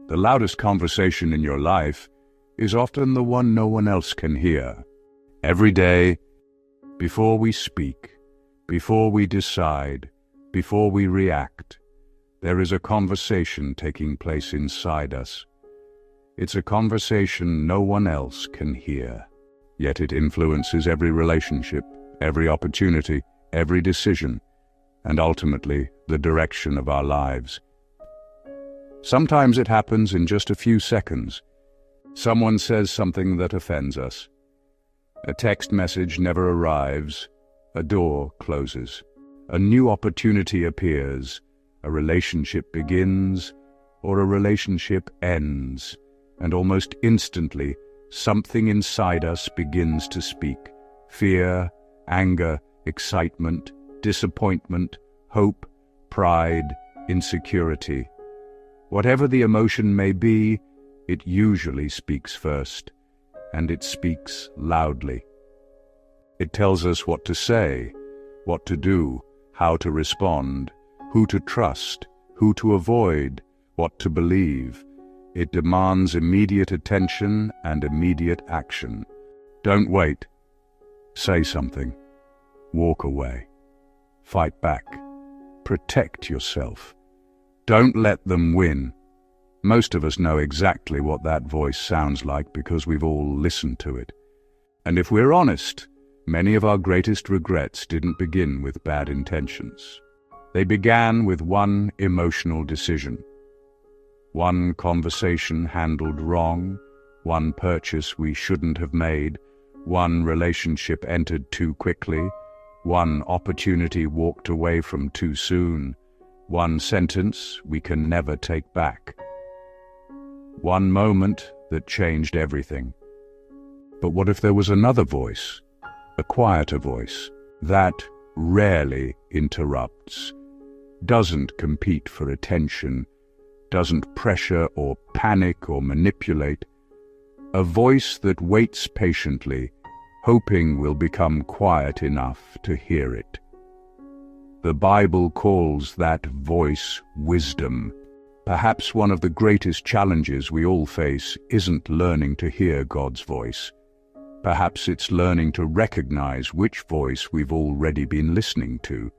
The loudest conversation in your life is often the one no one else can hear. Every day, before we speak, before we decide, before we react, there is a conversation taking place inside us. It's a conversation no one else can hear. Yet it influences every relationship, every opportunity, every decision, and ultimately the direction of our lives. Sometimes it happens in just a few seconds. Someone says something that offends us. A text message never arrives. A door closes. A new opportunity appears. A relationship begins, or a relationship ends, and almost instantly, something inside us begins to speak. Fear, anger, excitement, disappointment, hope, pride, insecurity. Whatever the emotion may be, it usually speaks first, and it speaks loudly. It tells us what to say, what to do, how to respond, who to trust, who to avoid, what to believe. It demands immediate attention and immediate action. Don't wait. Say something. Walk away. Fight back. Protect yourself. Don't let them win. Most of us know exactly what that voice sounds like because we've all listened to it. And if we're honest, many of our greatest regrets didn't begin with bad intentions. They began with one emotional decision. One conversation handled wrong, one purchase we shouldn't have made, one relationship entered too quickly, one opportunity walked away from too soon, one sentence we can never take back. One moment that changed everything. But what if there was another voice, a quieter voice, that rarely interrupts, doesn't compete for attention, doesn't pressure or panic or manipulate, a voice that waits patiently, hoping we'll become quiet enough to hear it. The Bible calls that voice wisdom. Perhaps one of the greatest challenges we all face isn't learning to hear God's voice. Perhaps it's learning to recognize which voice we've already been listening to.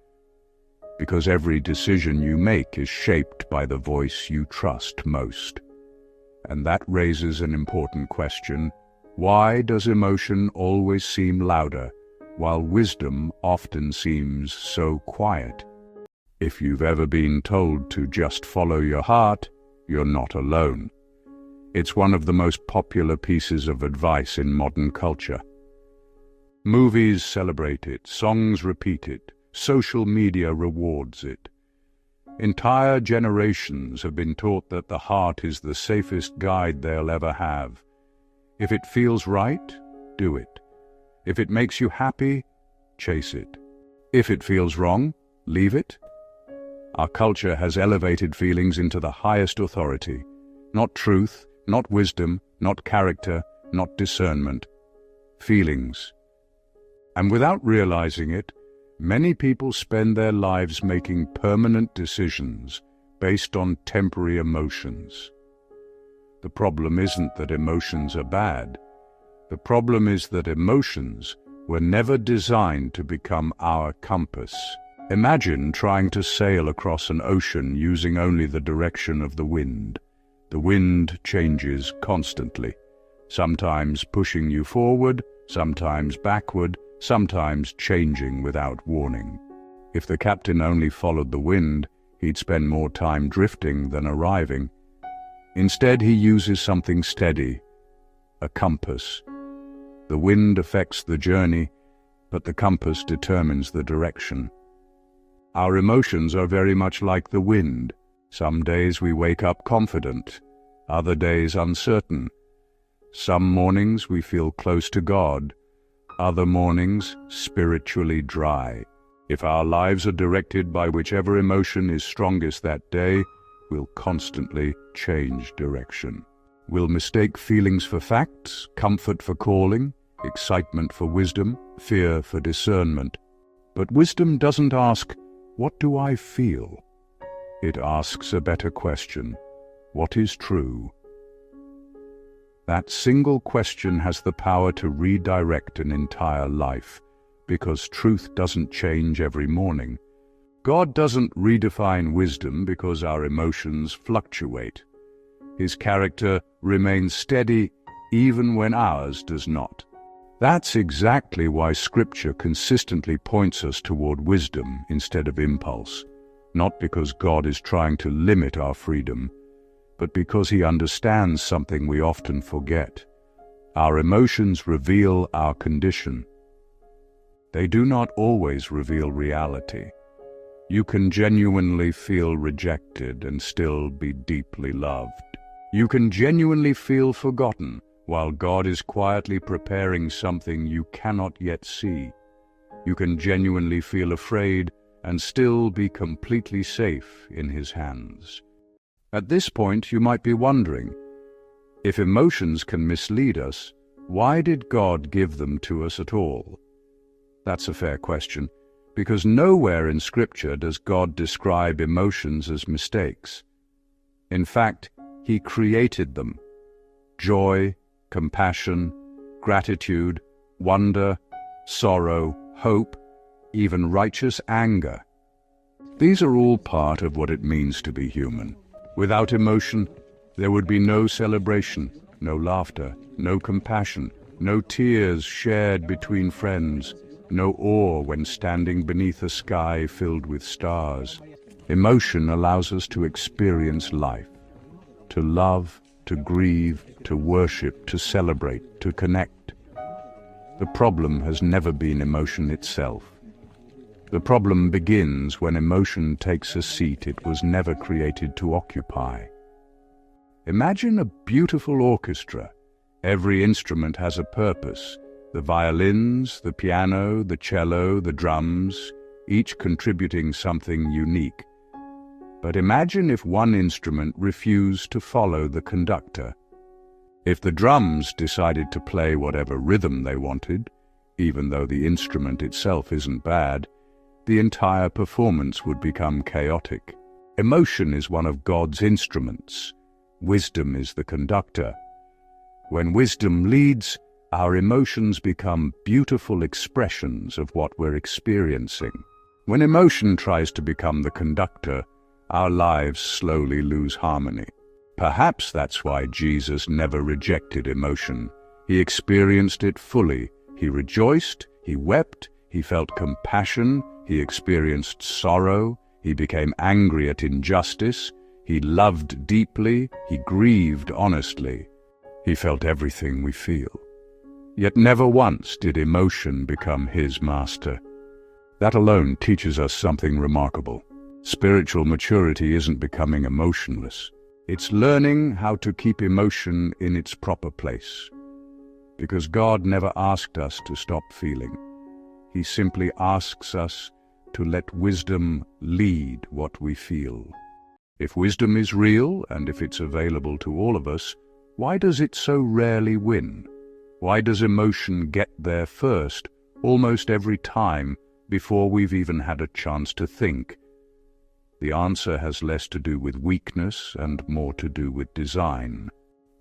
Because every decision you make is shaped by the voice you trust most. And that raises an important question. Why does emotion always seem louder, while wisdom often seems so quiet? If you've ever been told to just follow your heart, you're not alone. It's one of the most popular pieces of advice in modern culture. Movies celebrate it, songs repeat it, social media rewards it. Entire generations have been taught that the heart is the safest guide they'll ever have. If it feels right, do it. If it makes you happy, chase it. If it feels wrong, leave it. Our culture has elevated feelings into the highest authority. Not truth, not wisdom, not character, not discernment. Feelings. And without realizing it, many people spend their lives making permanent decisions based on temporary emotions. The problem isn't that emotions are bad. The problem is that emotions were never designed to become our compass. Imagine trying to sail across an ocean using only the direction of the wind. The wind changes constantly, sometimes pushing you forward, sometimes backward, sometimes changing without warning. If the captain only followed the wind, he'd spend more time drifting than arriving. Instead, he uses something steady, a compass. The wind affects the journey, but the compass determines the direction. Our emotions are very much like the wind. Some days we wake up confident, other days uncertain. Some mornings we feel close to God, other mornings spiritually dry. If our lives are directed by whichever emotion is strongest that day, we'll constantly change direction. We'll mistake feelings for facts, comfort for calling, excitement for wisdom, fear for discernment. But wisdom doesn't ask, "What do I feel?" It asks a better question. What is true? That single question has the power to redirect an entire life, because truth doesn't change every morning. God doesn't redefine wisdom because our emotions fluctuate. His character remains steady even when ours does not. That's exactly why Scripture consistently points us toward wisdom instead of impulse, not because God is trying to limit our freedom, but because He understands something we often forget. Our emotions reveal our condition. They do not always reveal reality. You can genuinely feel rejected and still be deeply loved. You can genuinely feel forgotten while God is quietly preparing something you cannot yet see. You can genuinely feel afraid and still be completely safe in His hands. At this point, you might be wondering, if emotions can mislead us, why did God give them to us at all? That's a fair question, because nowhere in Scripture does God describe emotions as mistakes. In fact, He created them. Joy, compassion, gratitude, wonder, sorrow, hope, even righteous anger. These are all part of what it means to be human. Without emotion, there would be no celebration, no laughter, no compassion, no tears shared between friends, no awe when standing beneath a sky filled with stars. Emotion allows us to experience life, to love, to grieve, to worship, to celebrate, to connect. The problem has never been emotion itself. The problem begins when emotion takes a seat it was never created to occupy. Imagine a beautiful orchestra. Every instrument has a purpose. The violins, the piano, the cello, the drums, each contributing something unique. But imagine if one instrument refused to follow the conductor. If the drums decided to play whatever rhythm they wanted, even though the instrument itself isn't bad, the entire performance would become chaotic. Emotion is one of God's instruments. Wisdom is the conductor. When wisdom leads, our emotions become beautiful expressions of what we're experiencing. When emotion tries to become the conductor, our lives slowly lose harmony. Perhaps that's why Jesus never rejected emotion. He experienced it fully. He rejoiced, he wept, he felt compassion, he experienced sorrow, he became angry at injustice, he loved deeply, he grieved honestly. He felt everything we feel. Yet never once did emotion become his master. That alone teaches us something remarkable. Spiritual maturity isn't becoming emotionless. It's learning how to keep emotion in its proper place. Because God never asked us to stop feeling. He simply asks us to let wisdom lead what we feel. If wisdom is real, and if it's available to all of us, why does it so rarely win? Why does emotion get there first, almost every time, before we've even had a chance to think? The answer has less to do with weakness and more to do with design.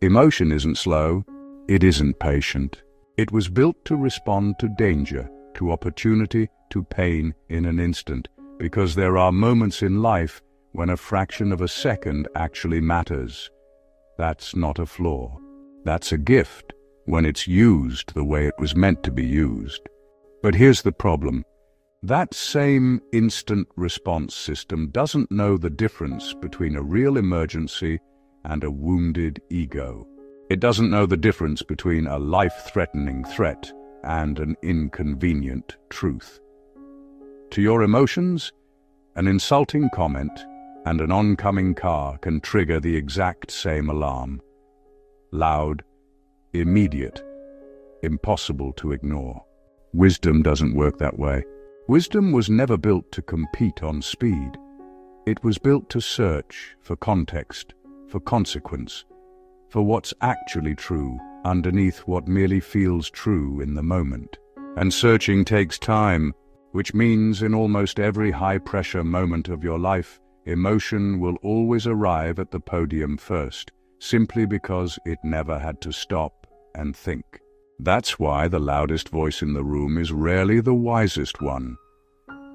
Emotion isn't slow, it isn't patient. It was built to respond to danger, to opportunity, to pain in an instant, because there are moments in life when a fraction of a second actually matters. That's not a flaw. That's a gift, when it's used the way it was meant to be used. But here's the problem. That same instant response system doesn't know the difference between a real emergency and a wounded ego. It doesn't know the difference between a life-threatening threat and an inconvenient truth. To your emotions, an insulting comment and an oncoming car can trigger the exact same alarm. Loud, immediate, impossible to ignore. Wisdom doesn't work that way. Wisdom was never built to compete on speed. It was built to search for context, for consequence, for what's actually true underneath what merely feels true in the moment. And searching takes time, which means in almost every high-pressure moment of your life, emotion will always arrive at the podium first, simply because it never had to stop and think. That's why the loudest voice in the room is rarely the wisest one.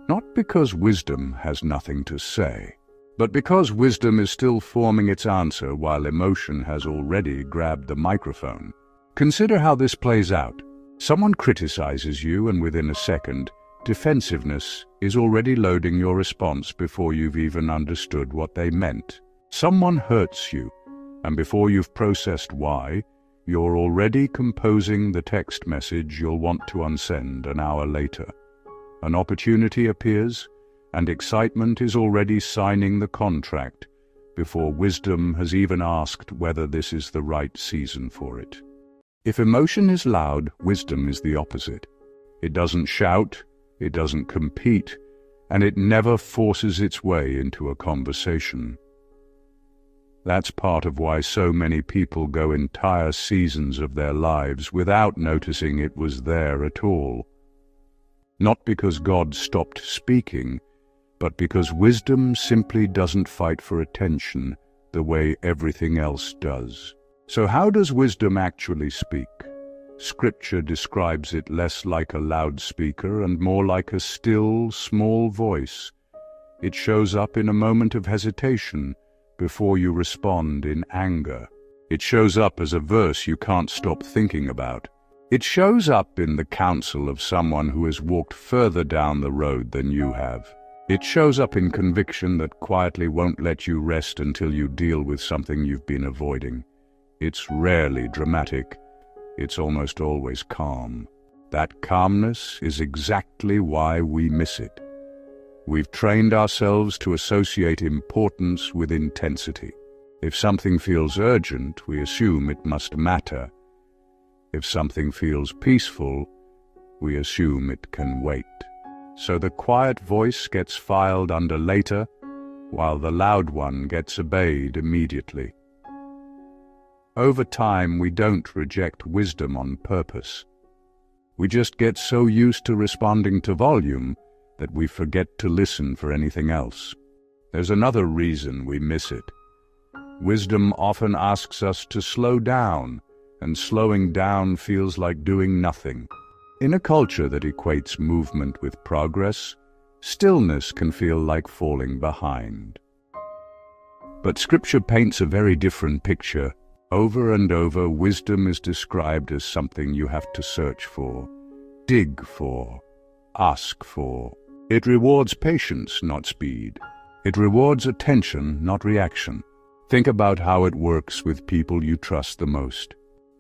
Not because wisdom has nothing to say, but because wisdom is still forming its answer while emotion has already grabbed the microphone. Consider how this plays out. Someone criticizes you, and within a second, defensiveness is already loading your response before you've even understood what they meant. Someone hurts you, and before you've processed why, you're already composing the text message you'll want to unsend an hour later. An opportunity appears, and excitement is already signing the contract before wisdom has even asked whether this is the right season for it. If emotion is loud, wisdom is the opposite. It doesn't shout, it doesn't compete, and it never forces its way into a conversation. That's part of why so many people go entire seasons of their lives without noticing it was there at all. Not because God stopped speaking, but because wisdom simply doesn't fight for attention the way everything else does. So how does wisdom actually speak? Scripture describes it less like a loudspeaker and more like a still, small voice. It shows up in a moment of hesitation before you respond in anger. It shows up as a verse you can't stop thinking about. It shows up in the counsel of someone who has walked further down the road than you have. It shows up in conviction that quietly won't let you rest until you deal with something you've been avoiding. It's rarely dramatic. It's almost always calm. That calmness is exactly why we miss it. We've trained ourselves to associate importance with intensity. If something feels urgent, we assume it must matter. If something feels peaceful, we assume it can wait. So the quiet voice gets filed under later, while the loud one gets obeyed immediately. Over time, we don't reject wisdom on purpose. We just get so used to responding to volume that we forget to listen for anything else. There's another reason we miss it. Wisdom often asks us to slow down, and slowing down feels like doing nothing. In a culture that equates movement with progress, stillness can feel like falling behind. But Scripture paints a very different picture. Over and over, wisdom is described as something you have to search for, dig for, ask for. It rewards patience, not speed. It rewards attention, not reaction. Think about how it works with people you trust the most.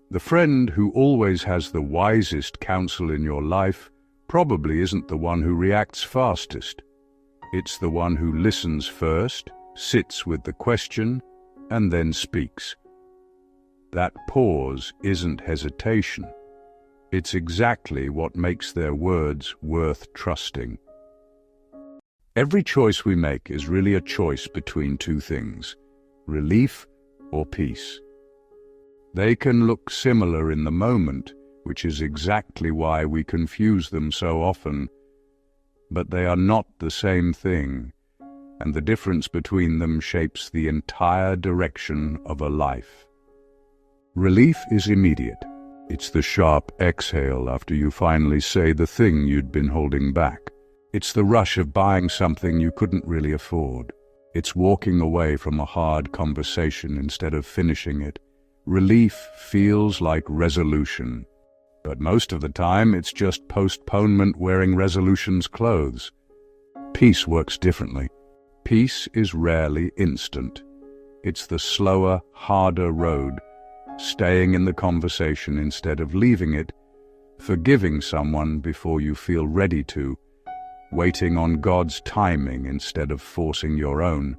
The friend who always has the wisest counsel in your life probably isn't the one who reacts fastest. It's the one who listens first, sits with the question, and then speaks. That pause isn't hesitation. It's exactly what makes their words worth trusting. Every choice we make is really a choice between two things: relief or peace. They can look similar in the moment, which is exactly why we confuse them so often, but they are not the same thing, and the difference between them shapes the entire direction of a life. Relief is immediate. It's the sharp exhale after you finally say the thing you'd been holding back. It's the rush of buying something you couldn't really afford. It's walking away from a hard conversation instead of finishing it. Relief feels like resolution, but most of the time it's just postponement wearing resolution's clothes. Peace works differently. Peace is rarely instant. It's the slower, harder road, staying in the conversation instead of leaving it, forgiving someone before you feel ready to, waiting on God's timing instead of forcing your own.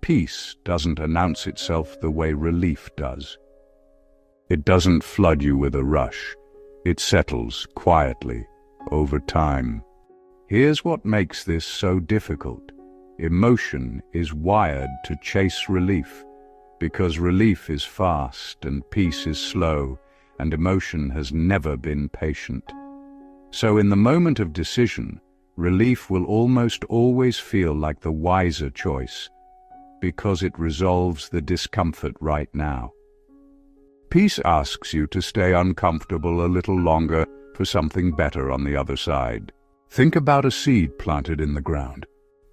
Peace doesn't announce itself the way relief does. It doesn't flood you with a rush. It settles quietly, over time. Here's what makes this so difficult. Emotion is wired to chase relief, because relief is fast and peace is slow, and emotion has never been patient. So in the moment of decision, relief will almost always feel like the wiser choice, because it resolves the discomfort right now. Peace asks you to stay uncomfortable a little longer for something better on the other side. Think about a seed planted in the ground.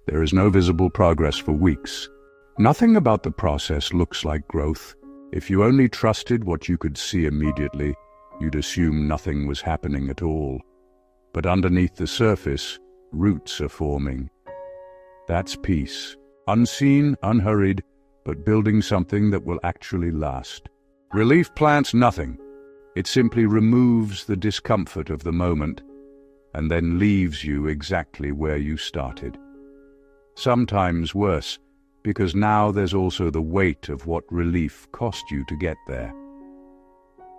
There is no visible progress for weeks. Nothing about the process looks like growth. If you only trusted what you could see immediately, you'd assume nothing was happening at all. But underneath the surface, roots are forming. That's peace. Unseen, unhurried, but building something that will actually last. Relief plants nothing. It simply removes the discomfort of the moment and then leaves you exactly where you started. Sometimes worse, because now there's also the weight of what relief cost you to get there.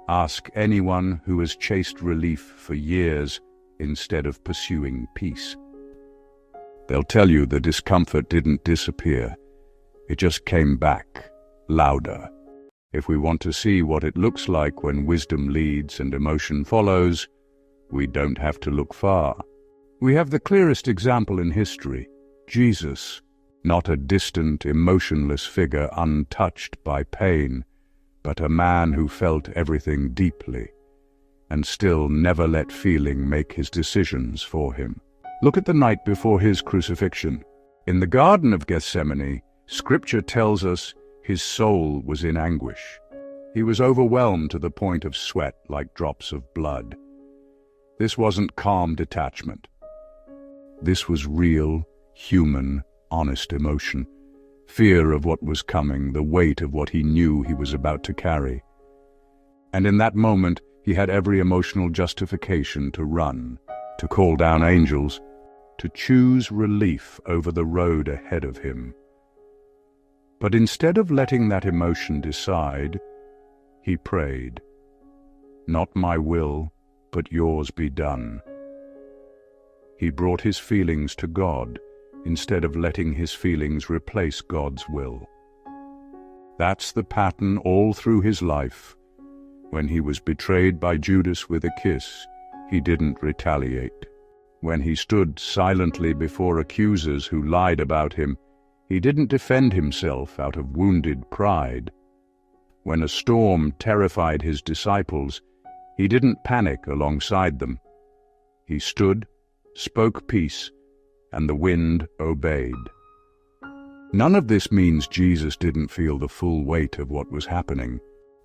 Ask anyone who has chased relief for years instead of pursuing peace. They'll tell you the discomfort didn't disappear. It just came back, louder. If we want to see what it looks like when wisdom leads and emotion follows, we don't have to look far. We have the clearest example in history, Jesus, not a distant, emotionless figure untouched by pain, but a man who felt everything deeply and still never let feeling make his decisions for him. Look at the night before his crucifixion. In the Garden of Gethsemane, Scripture tells us his soul was in anguish. He was overwhelmed to the point of sweat like drops of blood. This wasn't calm detachment. This was real, human, honest emotion. Fear of what was coming, the weight of what he knew he was about to carry. And in that moment, he had every emotional justification to run, to call down angels, to choose relief over the road ahead of him. But instead of letting that emotion decide, he prayed, "Not my will, but yours be done." He brought his feelings to God instead of letting his feelings replace God's will. That's the pattern all through his life. When he was betrayed by Judas with a kiss, he didn't retaliate. When he stood silently before accusers who lied about him, he didn't defend himself out of wounded pride. When a storm terrified his disciples, he didn't panic alongside them. He stood, spoke peace, and the wind obeyed. None of this means Jesus didn't feel the full weight of what was happening.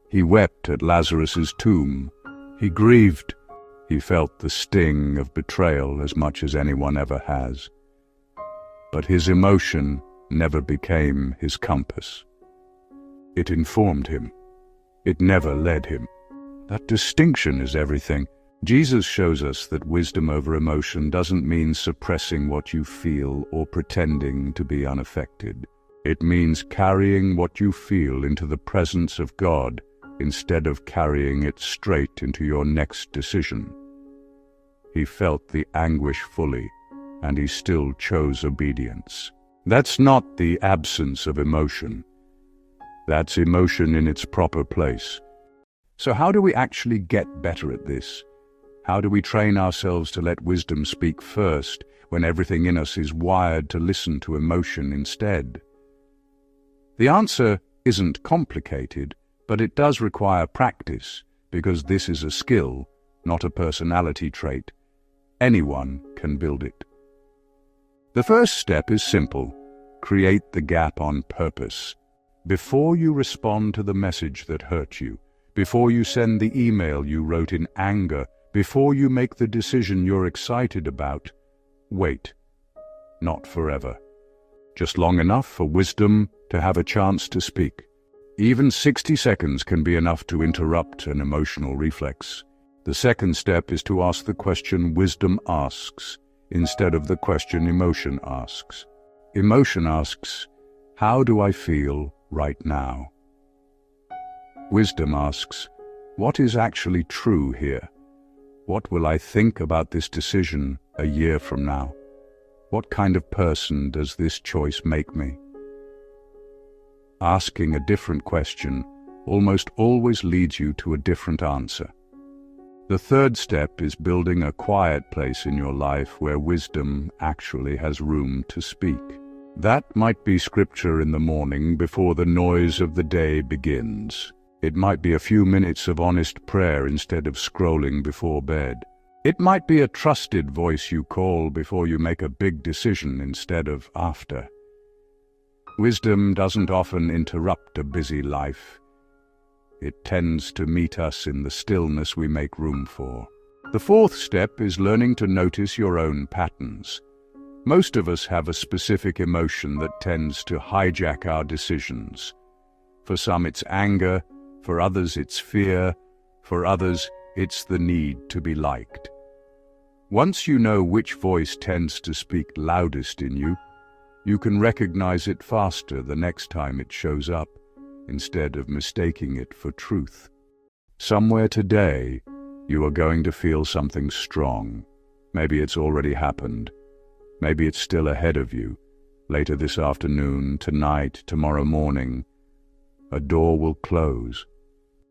He wept at Lazarus's tomb. He grieved. He felt the sting of betrayal as much as anyone ever has. But his emotion never became his compass. It informed him. It never led him. That distinction is everything. Jesus shows us that wisdom over emotion doesn't mean suppressing what you feel or pretending to be unaffected. It means carrying what you feel into the presence of God instead of carrying it straight into your next decision. He felt the anguish fully, and he still chose obedience. That's not the absence of emotion. That's emotion in its proper place. So how do we actually get better at this? How do we train ourselves to let wisdom speak first when everything in us is wired to listen to emotion instead? The answer isn't complicated, but it does require practice, because this is a skill, not a personality trait. Anyone can build it. The first step is simple. Create the gap on purpose. Before you respond to the message that hurt you, before you send the email you wrote in anger, before you make the decision you're excited about, wait. Not forever. Just long enough for wisdom to have a chance to speak. Even 60 seconds can be enough to interrupt an emotional reflex. The second step is to ask the question wisdom asks, instead of the question emotion asks. Emotion asks, how do I feel right now? Wisdom asks, what is actually true here? What will I think about this decision a year from now? What kind of person does this choice make me? Asking a different question almost always leads you to a different answer. The third step is building a quiet place in your life where wisdom actually has room to speak. That might be scripture in the morning before the noise of the day begins. It might be a few minutes of honest prayer instead of scrolling before bed. It might be a trusted voice you call before you make a big decision instead of after. Wisdom doesn't often interrupt a busy life. It tends to meet us in the stillness we make room for. The fourth step is learning to notice your own patterns. Most of us have a specific emotion that tends to hijack our decisions. For some it's anger, for others it's fear, for others it's the need to be liked. Once you know which voice tends to speak loudest in you, you can recognize it faster the next time it shows up, instead of mistaking it for truth. Somewhere today, you are going to feel something strong. Maybe it's already happened. Maybe it's still ahead of you. Later this afternoon, tonight, tomorrow morning, a door will close.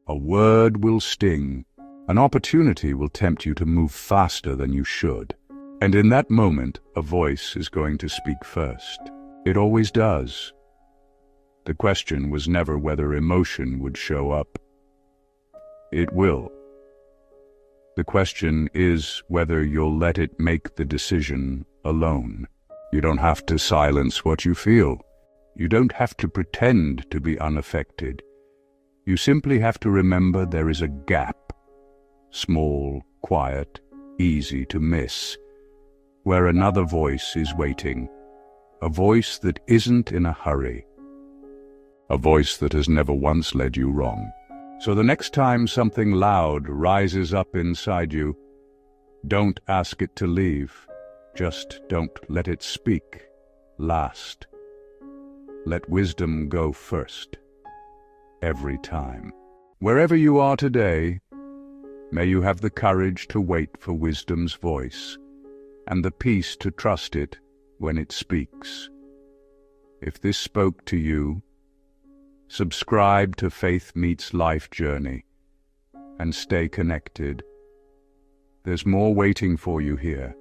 A word will sting. An opportunity will tempt you to move faster than you should. And in that moment, a voice is going to speak first. It always does. The question was never whether emotion would show up. It will. The question is whether you'll let it make the decision alone. You don't have to silence what you feel. You don't have to pretend to be unaffected. You simply have to remember there is a gap. Small, quiet, easy to miss, where another voice is waiting. A voice that isn't in a hurry. A voice that has never once led you wrong. So the next time something loud rises up inside you, don't ask it to leave. Just don't let it speak last. Let wisdom go first. Every time. Wherever you are today, may you have the courage to wait for wisdom's voice and the peace to trust it when it speaks. If this spoke to you, subscribe to Faith Meets Life Journey and stay connected. There's more waiting for you here.